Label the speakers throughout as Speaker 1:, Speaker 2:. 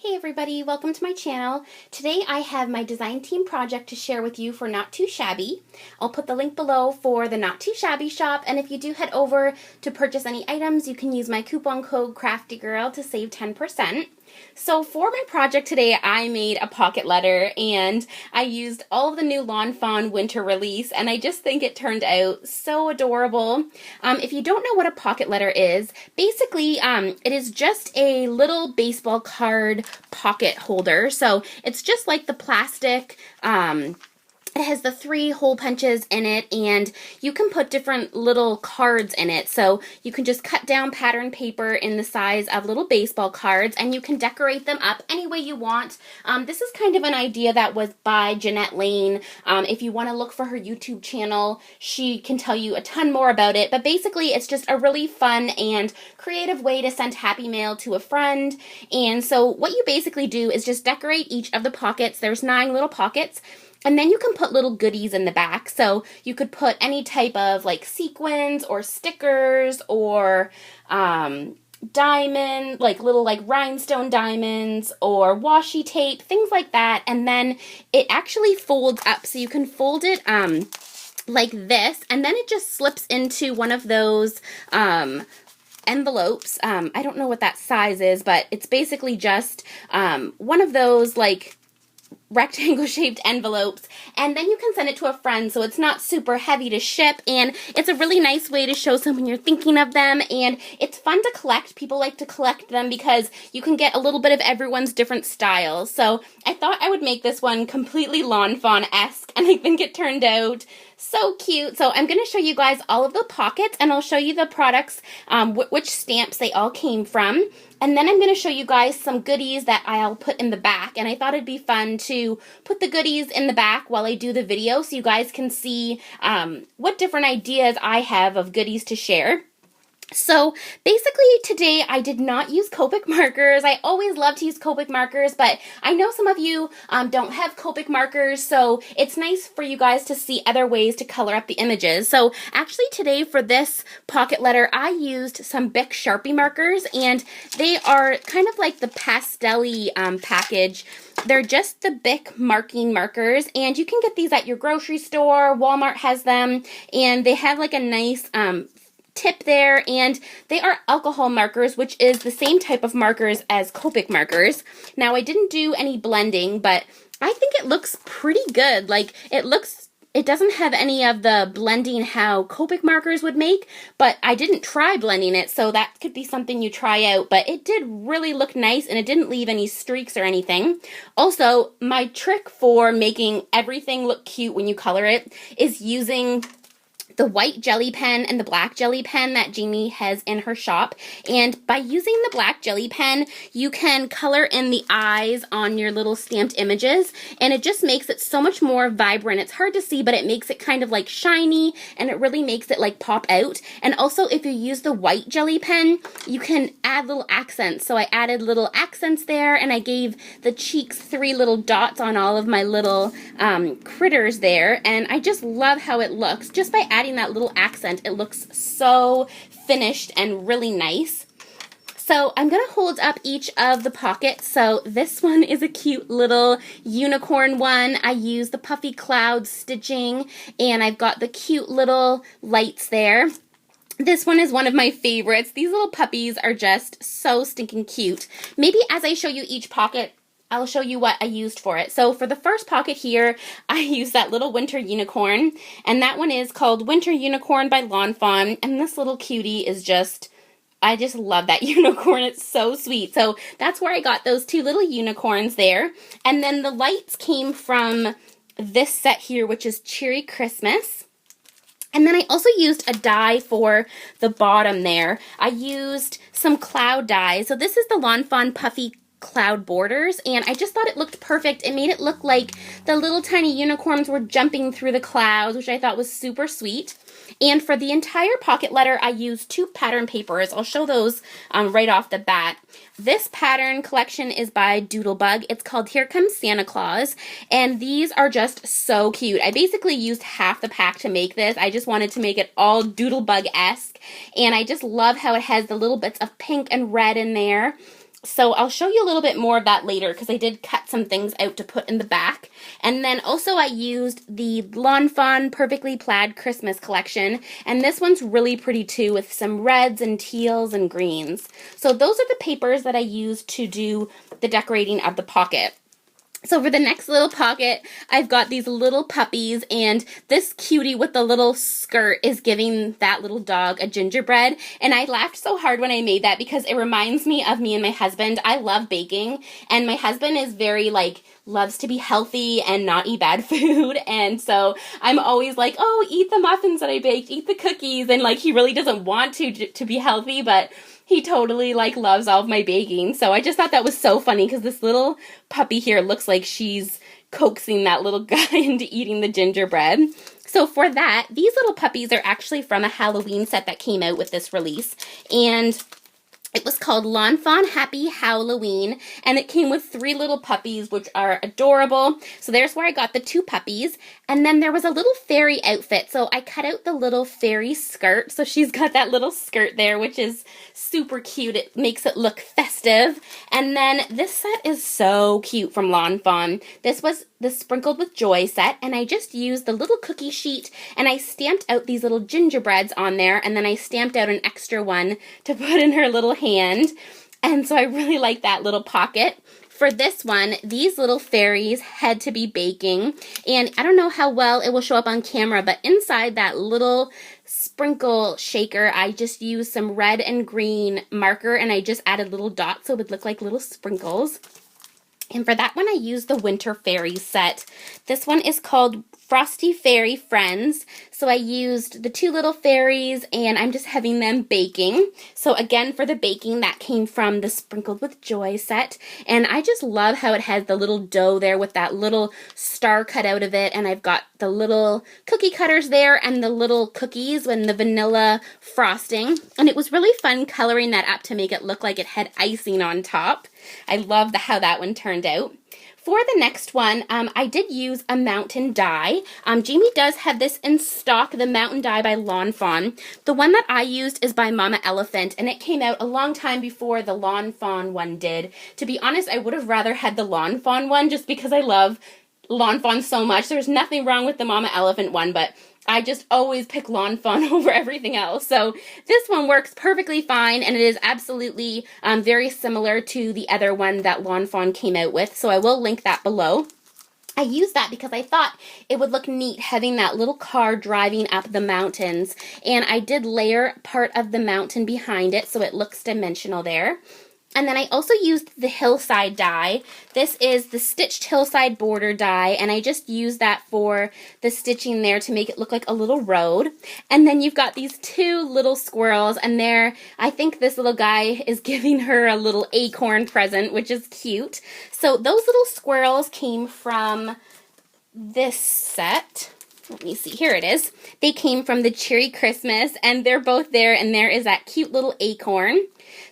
Speaker 1: Hey everybody, welcome to my channel. Today I have my design team project to share with you for Not Too Shabby. I'll put the link below for the Not Too Shabby shop, and if you do head over to purchase any items, you can use my coupon code CraftyGirl to save 10%. So for my project today, I made a pocket letter and I used all of the new Fawn winter release, and I just think it turned out so adorable. If you don't know what a pocket letter is, basically it is just a little baseball card pocket holder. So it's just like the plastic, it has the 3 hole punches in it, and you can put different little cards in it. So you can just cut down pattern paper in the size of little baseball cards, and you can decorate them up any way you want. This is kind of an idea that was by Jeanette Lane. If you want to look for her YouTube channel, she can tell you a ton more about it. But basically, it's just a really fun and creative way to send happy mail to a friend. And so what you basically do is just decorate each of the pockets. There's 9 little pockets. And then you can put little goodies in the back. So you could put any type of like sequins or stickers or diamond, like little like rhinestone diamonds or washi tape, things like that. And then it actually folds up. So you can fold it like this, and then it just slips into one of those envelopes. I don't know what that size is, but it's basically just one of those like rectangle shaped envelopes, and then you can send it to a friend, so it's not super heavy to ship, and it's a really nice way to show someone you're thinking of them, and it's fun to collect. People like to collect them because you can get a little bit of everyone's different styles. So I thought I would make this one completely Fawn-esque, and I think it turned out so cute. So I'm going to show you guys all of the pockets, and I'll show you the products, which stamps they all came from. And then I'm going to show you guys some goodies that I'll put in the back. And I thought it'd be fun to put the goodies in the back while I do the video so you guys can see what different ideas I have of goodies to share. So basically today I did not use Copic markers. I always love to use Copic markers, but I know some of you don't have Copic markers, so it's nice for you guys to see other ways to color up the images. So actually today for this pocket letter I used some Bic Sharpie markers, and they are kind of like the pastel-y package. They're just the Bic marking markers, and you can get these at your grocery store. Walmart has them, and they have like a nice tip there, and they are alcohol markers, which is the same type of markers as Copic markers. Now I didn't do any blending, but I think it looks pretty good. Like it doesn't have any of the blending how Copic markers would make, but I didn't try blending it, so that could be something you try out. But it did really look nice, and it didn't leave any streaks or anything. Also, my trick for making everything look cute when you color it is using the white jelly pen and the black jelly pen that Jamie has in her shop. And by using the black jelly pen, you can color in the eyes on your little stamped images, and it just makes it so much more vibrant. It's hard to see, but it makes it kind of like shiny, and it really makes it like pop out. And also, if you use the white jelly pen, you can add little accents. So I added little accents there, and I gave the cheeks 3 little dots on all of my little critters there, and I just love how it looks. Just by adding that little accent, it looks so finished and really nice. So I'm going to hold up each of the pockets. So this one is a cute little unicorn one. I used the puffy cloud stitching, and I've got the cute little lights there. This one is one of my favorites. These little puppies are just so stinking cute. Maybe as I show you each pocket, I'll show you what I used for it. So for the first pocket here, I used that little winter unicorn, and that one is called Winter Unicorn by Fawn, and this little cutie is just, I just love that unicorn. It's so sweet. So that's where I got those 2 little unicorns there. And then the lights came from this set here, which is Cheery Christmas. And then I also used a die for the bottom there. I used some cloud die. So this is the Fawn Puffy cloud borders, and I just thought it looked perfect. It made it look like the little tiny unicorns were jumping through the clouds, which I thought was super sweet. And for the entire pocket letter, I used 2 pattern papers. I'll show those right off the bat. This pattern collection is by Doodlebug. It's called Here Comes Santa Claus, and these are just so cute. I basically used half the pack to make this. I just wanted to make it all Doodlebug-esque, and I just love how it has the little bits of pink and red in there. So I'll show you a little bit more of that later because I did cut some things out to put in the back. And then also I used the Lawn Fawn Perfectly Plaid Christmas collection. And this one's really pretty too with some reds and teals and greens. So those are the papers that I used to do the decorating of the pocket. So for the next little pocket, I've got these little puppies, and this cutie with the little skirt is giving that little dog a gingerbread. And I laughed so hard when I made that because it reminds me of me and my husband. I love baking, and my husband is very, like, loves to be healthy and not eat bad food. And so I'm always like, oh, eat the muffins that I baked, eat the cookies. And, like, he really doesn't want to be healthy, but he totally, like, loves all of my baking. So I just thought that was so funny because this little puppy here looks like she's coaxing that little guy into eating the gingerbread. So for that, these little puppies are actually from a Halloween set that came out with this release. And it was called Lawn Fawn Happy Halloween, and it came with 3 little puppies, which are adorable. So there's where I got the 2 puppies. And then there was a little fairy outfit. So I cut out the little fairy skirt. So she's got that little skirt there, which is super cute. It makes it look festive. And then this set is so cute from Lawn Fawn. This was the Sprinkled with Joy set, and I just used the little cookie sheet, and I stamped out these little gingerbreads on there, and then I stamped out an extra one to put in her little hand. And so I really like that little pocket. For this one, these little fairies had to be baking, and I don't know how well it will show up on camera, but inside that little sprinkle shaker, I just used some red and green marker, and I just added little dots so it would look like little sprinkles. And for that one, I used the Winter Fairy set. This one is called Frosty Fairy Friends. So I used the 2 little fairies, and I'm just having them baking. So again, for the baking, that came from the Sprinkled with Joy set. And I just love how it has the little dough there with that little star cut out of it. And I've got the little cookie cutters there and the little cookies and the vanilla frosting. And it was really fun coloring that up to make it look like it had icing on top. I love how that one turned out. For the next one, I did use a mountain die. Jamie does have this in stock, the mountain die by Lawn Fawn. The one that I used is by Mama Elephant, and it came out a long time before the Lawn Fawn one did. To be honest, I would have rather had the Lawn Fawn one just because I love Lawn Fawn so much. There's nothing wrong with the Mama Elephant one, but I just always pick Lawn Fawn over everything else. So this one works perfectly fine, and it is absolutely very similar to the other one that Lawn Fawn came out with. So I will link that below. I used that because I thought it would look neat having that little car driving up the mountains. And I did layer part of the mountain behind it so it looks dimensional there. And then I also used the hillside die. This is the stitched hillside border die, and I just used that for the stitching there to make it look like a little road. And then you've got these 2 little squirrels, and there, I think this little guy is giving her a little acorn present, which is cute. So those little squirrels came from this set. Let me see, here it is. They came from the Cheery Christmas, and they're both there, and there is that cute little acorn.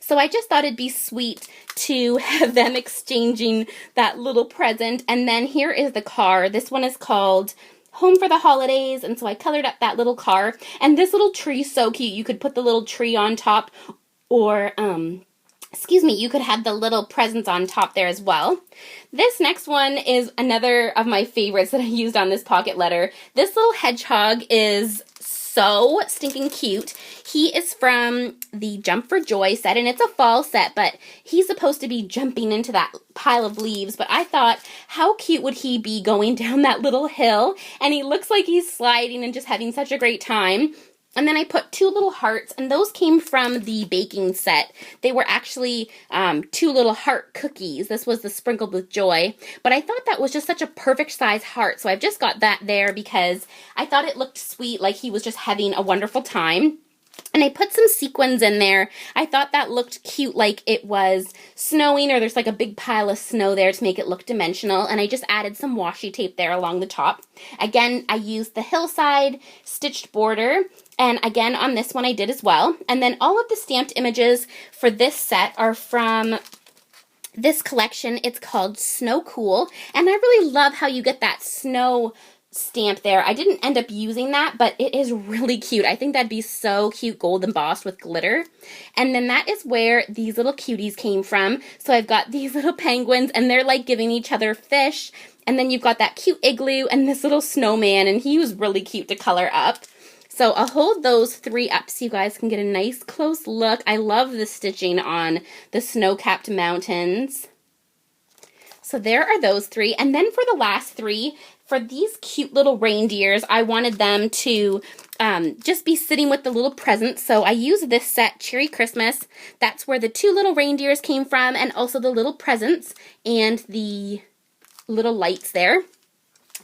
Speaker 1: So I just thought it'd be sweet to have them exchanging that little present. And then here is the car. This one is called Home for the Holidays, and so I colored up that little car. And this little tree is so cute. You could put the little tree on top, or you could have the little presents on top there as well. This next one is another of my favorites that I used on this pocket letter. This little hedgehog is so stinking cute. He is from the Jump for Joy set, and it's a fall set, but he's supposed to be jumping into that pile of leaves. But I thought, how cute would he be going down that little hill? And he looks like he's sliding and just having such a great time. And then I put 2 little hearts, and those came from the baking set. They were actually 2 little heart cookies. This was the Sprinkled with Joy. But I thought that was just such a perfect size heart, so I've just got that there because I thought it looked sweet, like he was just having a wonderful time. And I put some sequins in there. I thought that looked cute, like it was snowing, or there's like a big pile of snow there to make it look dimensional. And I just added some washi tape there along the top. Again, I used the hillside stitched border. And again, on this one I did as well. And then all of the stamped images for this set are from this collection. It's called Snow Cool. And I really love how you get that snow stamp there. I didn't end up using that, but it is really cute. I think that'd be so cute, gold embossed with glitter. And then that is where these little cuties came from. So I've got these little penguins, and they're like giving each other fish. And then you've got that cute igloo and this little snowman, and he was really cute to color up. So I'll hold those 3 up so you guys can get a nice close look. I love the stitching on the snow-capped mountains. So there are those 3. And then for the last 3, for these cute little reindeers, I wanted them to just be sitting with the little presents. So I used this set, Cherry Christmas. That's where the 2 little reindeers came from, and also the little presents and the little lights there.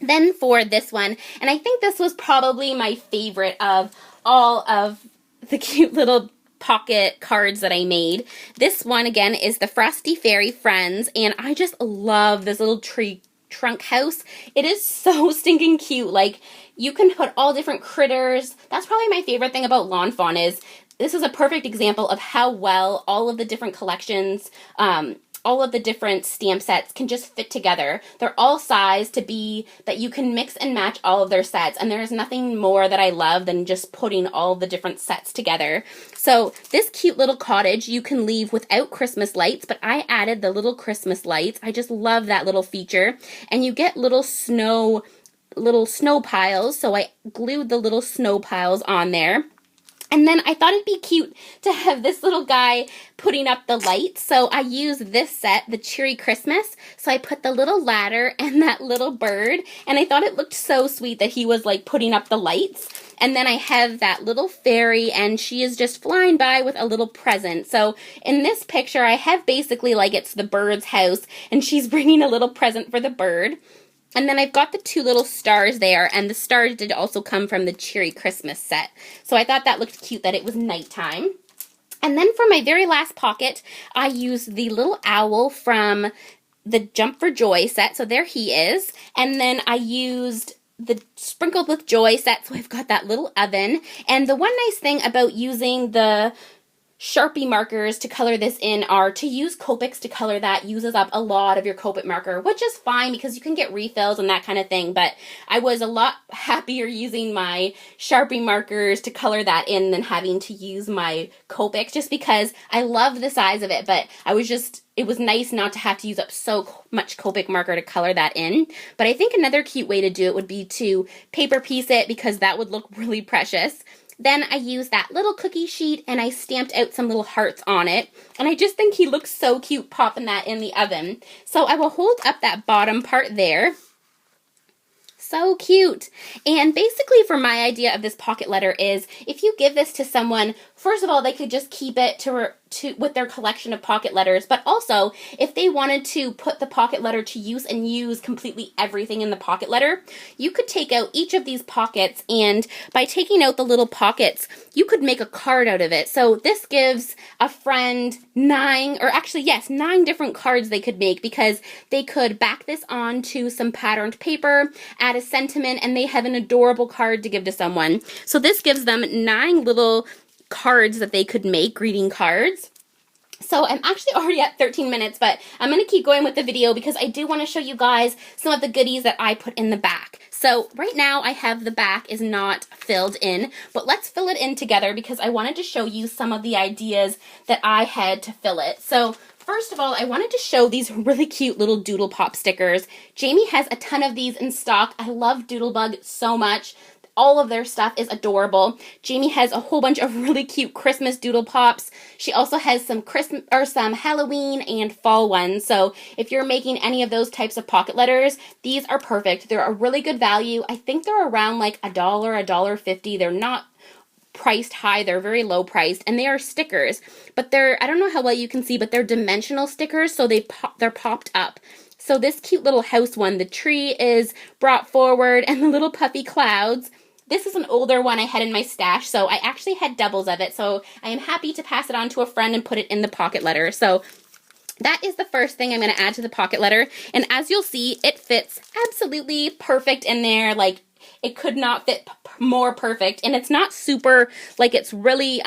Speaker 1: Then for this one, and I think this was probably my favorite of all of the cute little pocket cards that I made. This one, again, is the Frosty Fairy Friends, and I just love this little tree trunk house. It is so stinking cute. Like, you can put all different critters. That's probably my favorite thing about Lawn Fawn is this is a perfect example of how well all of the different collections, all of the different stamp sets can just fit together. They're all sized to be that you can mix and match all of their sets, and there's nothing more that I love than just putting all the different sets together. So this cute little cottage you can leave without Christmas lights, but I added the little Christmas lights. I just love that little feature. And you get little snow piles, so I glued the little snow piles on there. And then I thought it'd be cute to have this little guy putting up the lights. So I used this set, the Cheery Christmas. So I put the little ladder and that little bird. And I thought it looked so sweet that he was like putting up the lights. And then I have that little fairy, and she is just flying by with a little present. So in this picture, I have basically like it's the bird's house, and she's bringing a little present for the bird. And then I've got the 2 little stars there, and the stars did also come from the Cheery Christmas set. So I thought that looked cute that it was nighttime. And then for my very last pocket, I used the little owl from the Jump for Joy set. So there he is. And then I used the Sprinkled with Joy set, so I've got that little oven. And the one nice thing about using the Sharpie markers to color this in are to use Copics to color that uses up a lot of your Copic marker, which is fine because you can get refills and that kind of thing, but I was a lot happier using my Sharpie markers to color that in than having to use my Copics, just because I love the size of it, but it was nice not to have to use up so much Copic marker to color that in. But I think another cute way to do it would be to paper piece it, because that would look really precious. Then I used that little cookie sheet and I stamped out some little hearts on it. And I just think he looks so cute popping that in the oven. So I will hold up that bottom part there. So cute. And basically for my idea of this pocket letter is, if you give this to someone, first of all, they could just keep it with their collection of pocket letters, but also if they wanted to put the pocket letter to use and use completely everything in the pocket letter, you could take out each of these pockets, and by taking out the little pockets, you could make a card out of it. So this gives a friend 9 different cards they could make, because they could back this on to some patterned paper, add a sentiment, and they have an adorable card to give to someone. So this gives them 9 little cards that they could make, greeting cards. So I'm actually already at 13 minutes, but I'm going to keep going with the video because I do want to show you guys some of the goodies that I put in the back. So right now I have the back is not filled in, but let's fill it in together because I wanted to show you some of the ideas that I had to fill it. So first of all, I wanted to show these really cute little Doodle Pop stickers. Jamie has a ton of these in stock. I love Doodlebug so much. All of their stuff is adorable. Jamie has a whole bunch of really cute Christmas Doodle Pops. She also has some some Halloween and fall ones. So if you're making any of those types of pocket letters, these are perfect. They're a really good value. I think they're around like $1, $1.50. They're not priced high. They're very low priced, and they are stickers. But I don't know how well you can see, but they're dimensional stickers, so they're popped up. So this cute little house one, the tree is brought forward and the little puffy clouds. This is an older one I had in my stash, so I actually had doubles of it, so I am happy to pass it on to a friend and put it in the pocket letter. So that is the first thing I'm going to add to the pocket letter, and as you'll see, it fits absolutely perfect in there. Like, it could not fit more perfect, and it's not super, like, it's really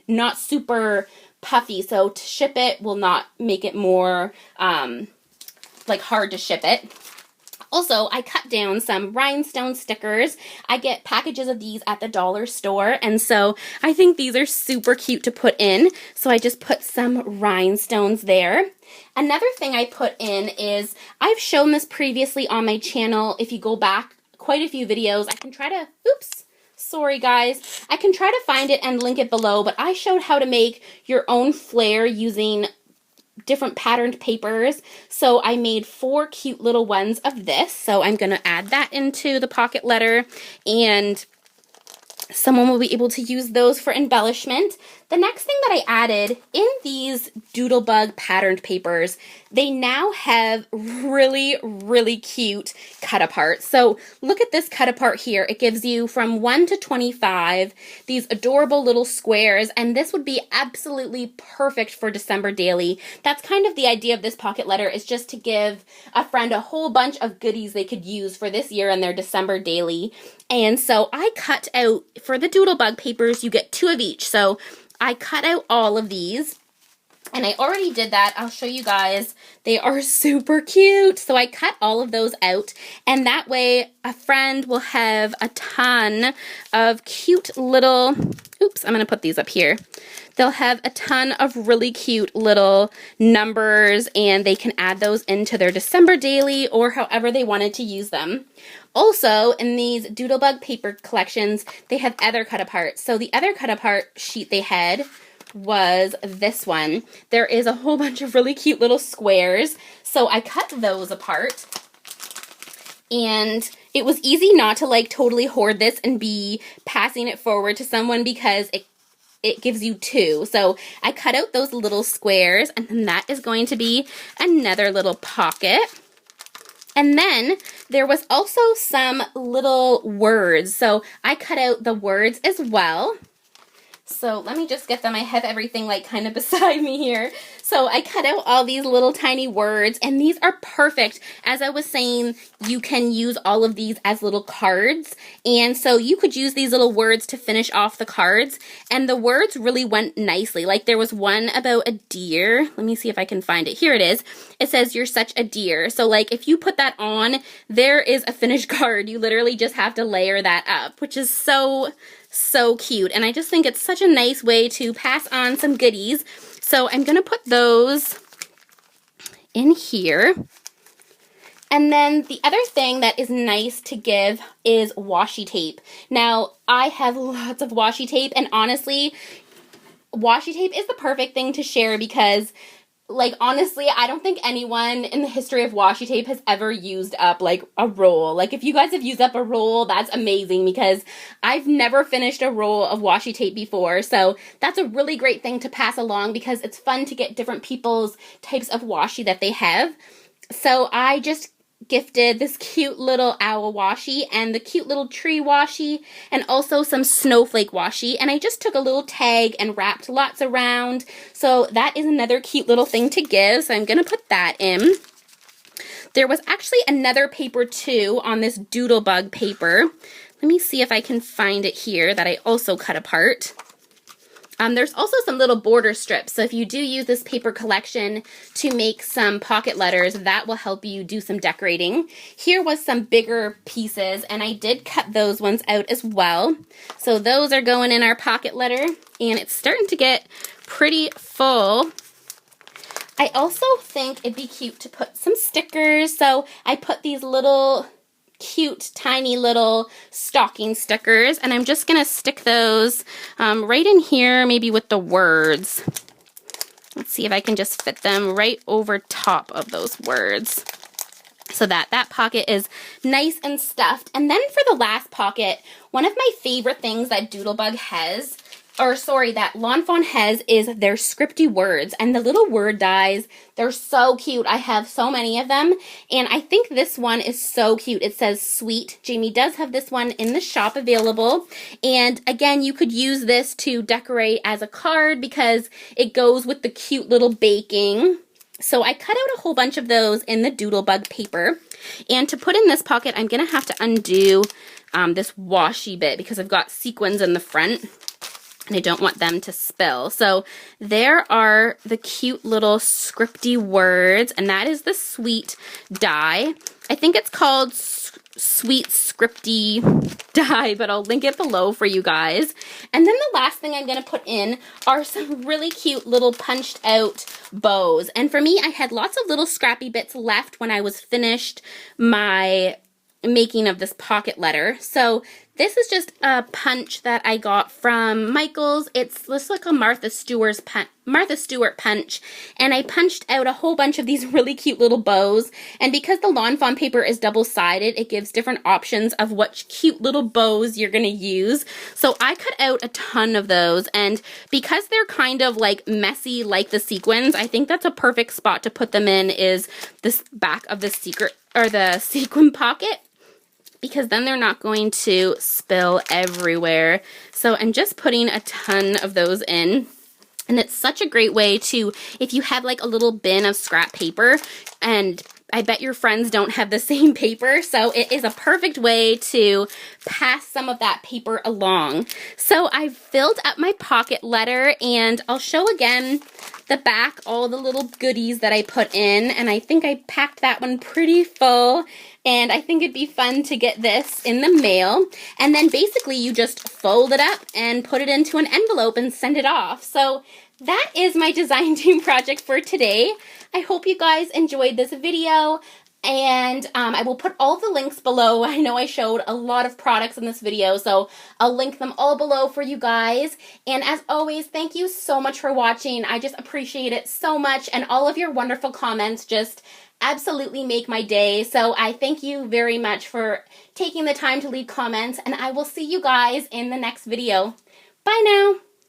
Speaker 1: not super puffy, so to ship it will not make it more, like, hard to ship it. Also, I cut down some rhinestone stickers. I get packages of these at the dollar store, and so I think these are super cute to put in. So I just put some rhinestones there. Another thing I put in is, I've shown this previously on my channel. If you go back quite a few videos, I can try to, oops, sorry guys, I can try to find it and link it below, but I showed how to make your own flare using different patterned papers. So I made 4 cute little ones of this. So I'm going to add that into the pocket letter, and someone will be able to use those for embellishment. The next thing that I added in these Doodlebug patterned papers, they now have really, really cute cut apart. So look at this cut apart here. It gives you from 1 to 25, these adorable little squares, and this would be absolutely perfect for December daily. That's kind of the idea of this pocket letter, is just to give a friend a whole bunch of goodies they could use for this year in their December daily. And so I cut out, for the Doodlebug papers, you get 2 of each. So I cut out all of these, and I already did that. I'll show you guys. They are super cute. So I cut all of those out, and that way a friend will have a ton of cute little, oops, I'm going to put these up here. They'll have a ton of really cute little numbers, and they can add those into their December daily or however they wanted to use them. Also, in these Doodlebug paper collections, they have other cut apart. So the other cut apart sheet they had was this one. There is a whole bunch of really cute little squares. So I cut those apart, and it was easy not to like totally hoard this and be passing it forward to someone, because it gives you 2. So I cut out those little squares, and then that is going to be another little pocket. And then there was also some little words. So I cut out the words as well. So let me just get them. I have everything like kind of beside me here. So I cut out all these little tiny words, and these are perfect. As I was saying, you can use all of these as little cards. And so you could use these little words to finish off the cards. And the words really went nicely. Like there was one about a deer. Let me see if I can find it. Here it is. It says, "You're such a deer." So like if you put that on, there is a finished card. You literally just have to layer that up, which is so cute. And I just think it's such a nice way to pass on some goodies. So I'm going to put those in here. And then the other thing that is nice to give is washi tape. Now, I have lots of washi tape, and honestly, washi tape is the perfect thing to share, because like, honestly, I don't think anyone in the history of washi tape has ever used up, like, a roll. Like, if you guys have used up a roll, that's amazing, because I've never finished a roll of washi tape before. So that's a really great thing to pass along, because it's fun to get different people's types of washi that they have. So I just gifted this cute little owl washi and the cute little tree washi, and also some snowflake washi, and I just took a little tag and wrapped lots around. So that is another cute little thing to give, so I'm gonna put that in. There was actually another paper too on this Doodlebug paper. Let me see if I can find it here, that I also cut apart. There's also some little border strips, so if you do use this paper collection to make some pocket letters, that will help you do some decorating. Here was some bigger pieces, and I did cut those ones out as well. So those are going in our pocket letter, and it's starting to get pretty full. I also think it'd be cute to put some stickers, so I put these little cute tiny little stocking stickers, and I'm just gonna stick those right in here, maybe with the words. Let's see if I can just fit them right over top of those words, so that pocket is nice and stuffed. And then for the last pocket, one of my favorite things that Doodlebug has, or sorry, that Lawn Fawn has, is their scripty words. And the little word dies, they're so cute. I have so many of them, and I think this one is so cute. It says sweet. Jamie does have this one in the shop available. And again, you could use this to decorate as a card, because it goes with the cute little baking. So I cut out a whole bunch of those in the Doodlebug paper. And to put in this pocket, I'm gonna have to undo this washi bit, because I've got sequins in the front. and I don't want them to spill. So there are the cute little scripty words, and that is the sweet die. I think it's called Sweet Scripty Die, but I'll link it below for you guys. And then the last thing I'm going to put in are some really cute little punched out bows. And for me, I had lots of little scrappy bits left when I was finished my making of this pocket letter. So this is just a punch that I got from Michael's. It's like a Martha Stewart punch, and I punched out a whole bunch of these really cute little bows. And because the Lawn Fawn paper is double-sided, it gives different options of what cute little bows you're gonna use. So I cut out a ton of those, and because they're kind of like messy like the sequins, I think that's a perfect spot to put them in, is this back of the sequin pocket, because then they're not going to spill everywhere. So I'm just putting a ton of those in. And it's such a great way to, if you have like a little bin of scrap paper, and I bet your friends don't have the same paper, so it is a perfect way to pass some of that paper along. So I've filled up my pocket letter, and I'll show again the back, all the little goodies that I put in, and I think I packed that one pretty full. And I think it'd be fun to get this in the mail. And then basically you just fold it up and put it into an envelope and send it off. So that is my design team project for today. I hope you guys enjoyed this video. And I will put all the links below. I know I showed a lot of products in this video, so I'll link them all below for you guys. And as always, thank you so much for watching. I just appreciate it so much, and all of your wonderful comments just absolutely make my day. So I thank you very much for taking the time to leave comments, and I will see you guys in the next video. Bye now!